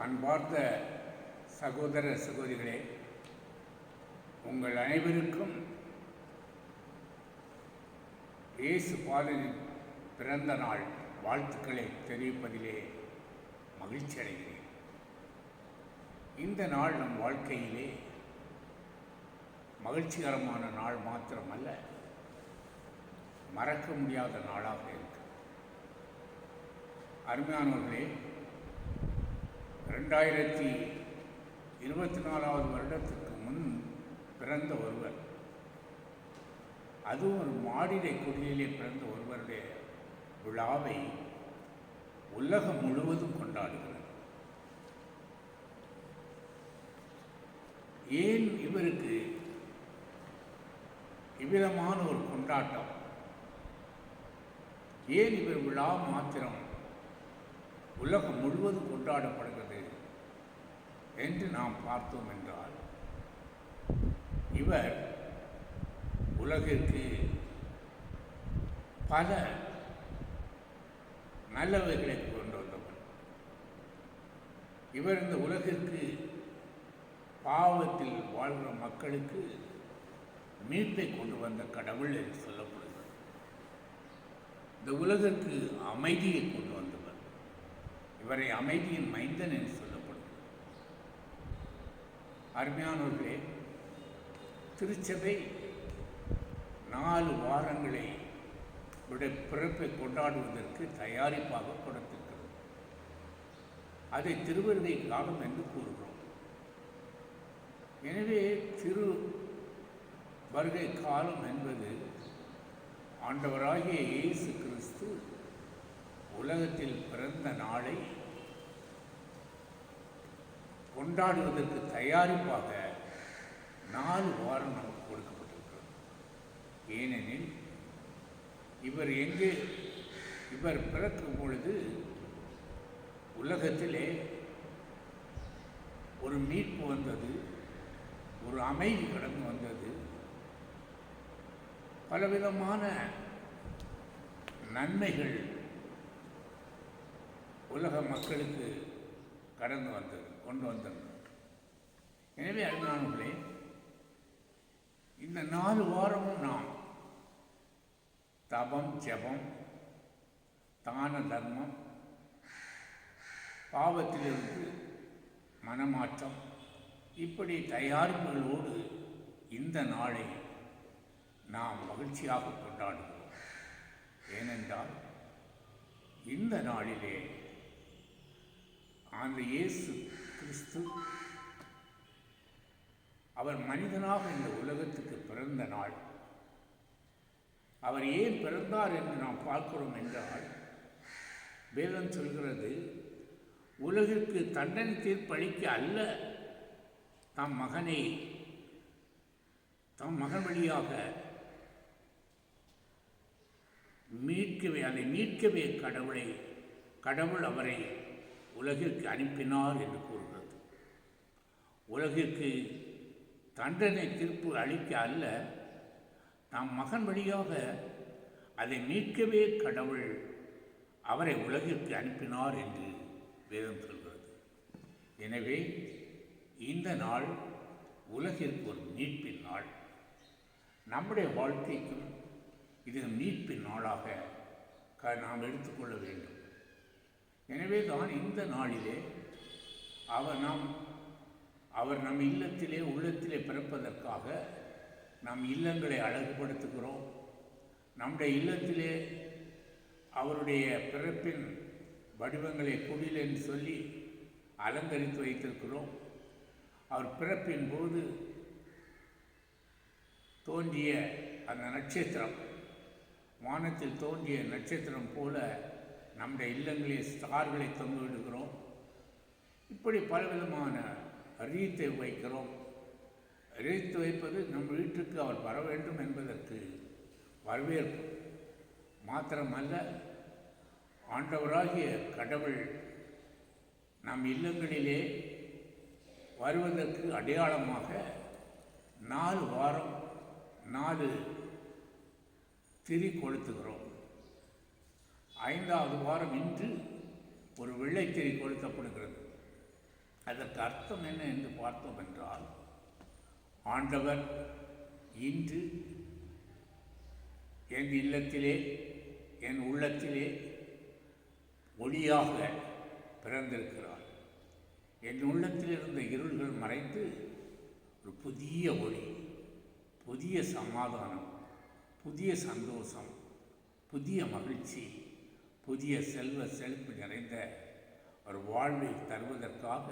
அன்பார்ந்த சகோதர சகோதரிகளே, உங்கள் அனைவருக்கும் இயேசு பாலனின் பிறந்த நாள் வாழ்த்துக்களை தெரிவிப்பதிலே மகிழ்ச்சி அடைகிறேன். இந்த நாள் நம் வாழ்க்கையிலே மகிழ்ச்சிகரமான நாள் மாத்திரமல்ல, மறக்க முடியாத நாளாக இருக்கு. அருமையானவர்களே, 2024 வருடத்துக்கு முன் பிறந்த ஒருவர், அதுவும் ஒரு மாடிடை குடியிலே பிறந்த ஒருவருடைய விழாவை உலகம் முழுவதும் கொண்டாடுகிறது. ஏன் இவருக்கு இவ்விதமான ஒரு கொண்டாட்டம்? ஏன் இவர் விழா மாத்திரம் உலகம் முழுவதும் கொண்டாடப்படுகிறது என்று நாம் பார்த்தோம் என்றால், இவர் உலகிற்கு பல நல்லவைகளை கொண்டு வந்தவர். இவர் இந்த உலகிற்கு பாவத்தில் வாழ்கிற மக்களுக்கு மீட்பை கொண்டு வந்த கடவுள் என்று சொல்லப்படுகிறது. இந்த உலகிற்கு அமைதியை கொண்டு வந்தவர். இவரை அமைதியின் மைந்தன் என்று சொல்லப்படுகிறது. அருமையானவர்களே, திருச்சபை 4 வாரங்களை பிறப்பை கொண்டாடுவதற்கு தயாரிப்பாக கொடுத்திருக்கிறது. அதை திருவருகை காலம் என்று கூறுகிறோம். எனவே திரு வருகை காலம் என்பது ஆண்டவராகிய இயேசு கிறிஸ்து உலகத்தில் பிறந்த நாளை கொண்டாடுவதற்கு தயாரிப்பாக 4 வாரம் நமக்கு கொடுக்கப்பட்டிருக்கிறது. ஏனெனில் இவர் பிறக்கும் பொழுது உலகத்திலே ஒரு மீட்பு வந்தது, ஒரு அமைதி கடந்து வந்தது, பலவிதமான நன்மைகள் உலக மக்களுக்கு கொண்டு வந்தது. எனவே அருமையானவர்களே, இந்த 4 வாரமும் நாம் தபம், ஜெபம், தான தர்மம், பாவத்திலிருந்து மனமாற்றம், இப்படி தயாரிப்புகளோடு இந்த நாளை நாம் மகிழ்ச்சியாக கொண்டாடுகிறோம். ஏனென்றால் இந்த நாளிலே அந்த இயேசு கிறிஸ்து அவர் மனிதனாக இந்த உலகத்துக்கு பிறந்த நாள். அவர் ஏன் பிறந்தார் என்று நாம் பார்க்கிறோம் என்றால், வேதம் சொல்கிறது, உலகிற்கு தண்டனை தீர்ப்பளிக்க அல்ல, தம் மகன் வழியாக மீட்கவே கடவுள் அவரை உலகிற்கு அனுப்பினார் என்று கூறுகிறது. உலகிற்கு தண்டனை தீர்ப்பு அளிக்க அல்ல, தம் மகன் வழியாக அதை மீட்கவே கடவுள் அவரை உலகிற்கு அனுப்பினார் என்று வேதம் சொல்கிறது. எனவே இந்த நாள் உலகிற்கு ஒரு மீட்பின் நாள். நம்முடைய வாழ்க்கைக்கும் இது மீட்பின் நாளாக நாம் எடுத்துக்கொள்ள வேண்டும். எனவே தான் இந்த நாளிலே அவர் நம் இல்லத்திலே உள்ளத்திலே பிறப்பதற்காக நம் இல்லங்களை அழகுபடுத்துகிறோம். நம்முடைய இல்லத்திலே அவருடைய பிறப்பின் வடிவங்களை குடில் என்று சொல்லி அலங்கரித்து வைத்திருக்கிறோம். அவர் பிறப்பின் போது தோன்றிய அந்த நட்சத்திரம், வானத்தில் தோன்றிய நட்சத்திரம் போல நம்முடைய இல்லங்களில் ஸ்டார்களை தொங்க விடுகிறோம். இப்படி பலவிதமான ரீத்தை வைக்கிறோம். ரீத்து வைப்பது நம் வீட்டுக்கு அவர் வர வேண்டும் என்பதற்கு வரவேற்பு மாத்திரமல்ல, ஆண்டவராகிய கடவுள் நம் இல்லங்களிலே வருவதற்கு அடையாளமாக 4 வாரம் 4 திரி கொளுத்துகிறோம். 5வது வாரம் இன்று ஒரு வெள்ளைத்திரி கொளுத்தப்படுகிறது. அதற்கு அர்த்தம் என்ன என்று பார்த்தோம் என்றால், ஆண்டவர் இன்று என் இல்லத்திலே, என் உள்ளத்திலே ஒளியாக பிறந்திருக்கிறார். என் உள்ளத்தில் இருந்த இருள்கள் மறைந்து ஒரு புதிய ஒளி, புதிய சமாதானம், புதிய சந்தோஷம், புதிய மகிழ்ச்சி, புதிய செல்வ செழிப்பு நிறைந்த ஒரு வாழ்வை தருவதற்காக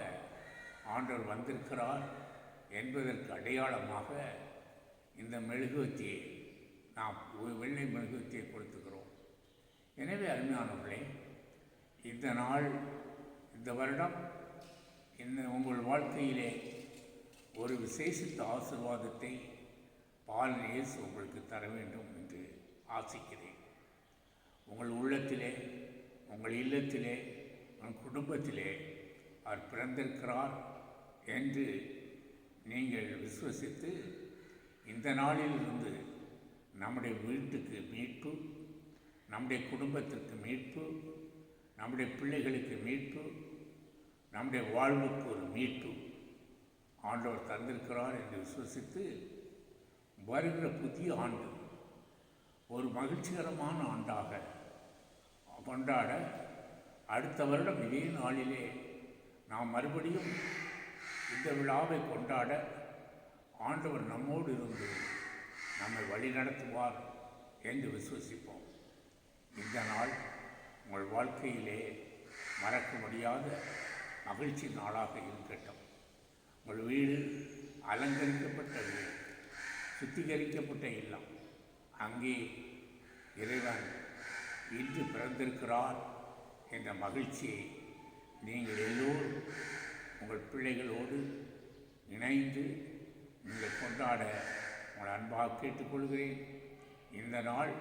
ஆண்டவர் வந்திருக்கிறார் என்பதற்கு அடையாளமாக இந்த மெழுகுவர்த்தியை நாம் வெள்ளை மெழுகுவர்த்தியை கொடுத்துக்கிறோம். எனவே அருமையானவர்களே, இந்த நாள், இந்த வருடம் உங்கள் வாழ்க்கையிலே ஒரு விசேஷித்த ஆசீர்வாதத்தை பாலன் இயேசு உங்களுக்கு தர வேண்டும் என்று ஆசிக்கிறேன். உங்கள் உள்ளத்திலே, உங்கள் இல்லத்திலே, உங்கள் குடும்பத்திலே அவர் பிறந்திருக்கிறார் என்று நீங்கள் விசுவசித்து, இந்த நாளிலிருந்து நம்முடைய வீட்டுக்கு மீட்பு, நம்முடைய குடும்பத்திற்கு மீட்பு, நம்முடைய பிள்ளைகளுக்கு மீட்பு, நம்முடைய வாழ்வுக்கு ஒரு மீட்பு ஆண்டவர் தந்திருக்கிறார் என்று விசுவசித்து, வருகிற புதிய ஆண்டு ஒரு மகிழ்ச்சிகரமான ஆண்டாக கொண்டாட, அடுத்த வருடம் இதே நாளிலே நாம் மறுபடியும் இந்த விழாவை கொண்டாட ஆண்டவர் நம்மோடு இருந்து நம்மை வழிநடத்துவார் என்று விசுவசிப்போம். இந்த நாள் உங்கள் வாழ்க்கையிலே மறக்க முடியாத மகிழ்ச்சி நாளாக இருக்கட்டும். உங்கள் வீடு அலங்கரிக்கப்பட்ட வீடு, சுத்திகரிக்கப்பட்ட இல்லம், அங்கே இறைவன் இன்று பிறந்திருக்கிறார் என்ற மகிழ்ச்சியை நீங்கள் எல்லோரும் உங்கள் பிள்ளைகளோடு இணைந்து நீங்கள் கொண்டாட உங்களை அன்பாக கேட்டுக்கொள்கிறேன். இந்த நாள்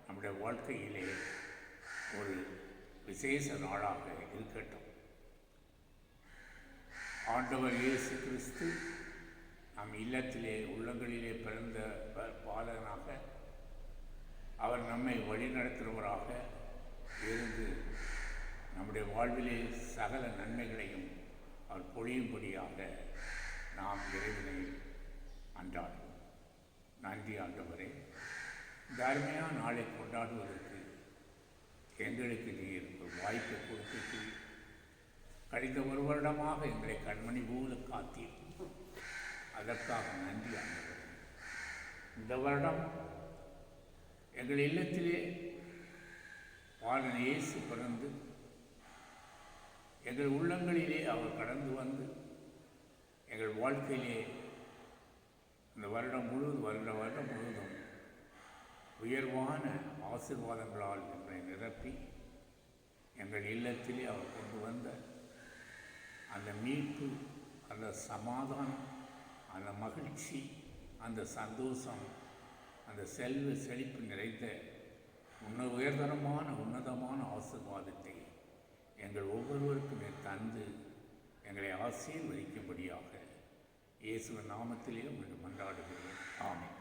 நம்முடைய வாழ்க்கையிலே ஒரு விசேஷ நாளாக இருக்கட்டும். ஆண்டவர் இயேசு கிறிஸ்து நம் இல்லத்திலே, உள்ளங்களிலே பிறந்த பாலகனாக, அவர் நம்மை வழிநடத்துகிறவராக இருந்து நம்முடைய வாழ்விலே சகல நன்மைகளையும் அவர் பொழியும்படியாக நாம் இறைவனை அன்றாடுவோம். நன்றி ஆண்டவரே, இந்த அருமையான நாளை கொண்டாடுவதற்கு எங்களுக்கு நீர் ஒரு வாய்ப்பை கொடுத்து கழிந்த ஒரு வருடமாக எங்களை கண்மணி போல காத்தீர். அதற்காக நன்றி ஆண்டவரே. இந்த வருடம் எங்கள் இல்லத்திலே பாலன் இயேசு பிறந்து எங்கள் உள்ளங்களிலே அவர் கடந்து வந்து எங்கள் வாழ்க்கையிலே இந்த வருடம் முழுவதும் உயர்வான ஆசீர்வாதங்களால் எங்களை நிரப்பி எங்கள் இல்லத்திலே அவர் கொண்டு வந்த அந்த மீட்பு, அந்த சமாதானம், அந்த மகிழ்ச்சி, அந்த சந்தோஷம், அந்த செல்வ செழிப்பு நிறைந்த உன்னதமான ஆசீர்வாதத்தை எங்கள் ஒவ்வொருவருக்குமே தந்து எங்களை ஆசீர்வதிக்கும்படியாக இயேசுவின் நாமத்திலே மன்றாடுகிறேன். ஆமென்.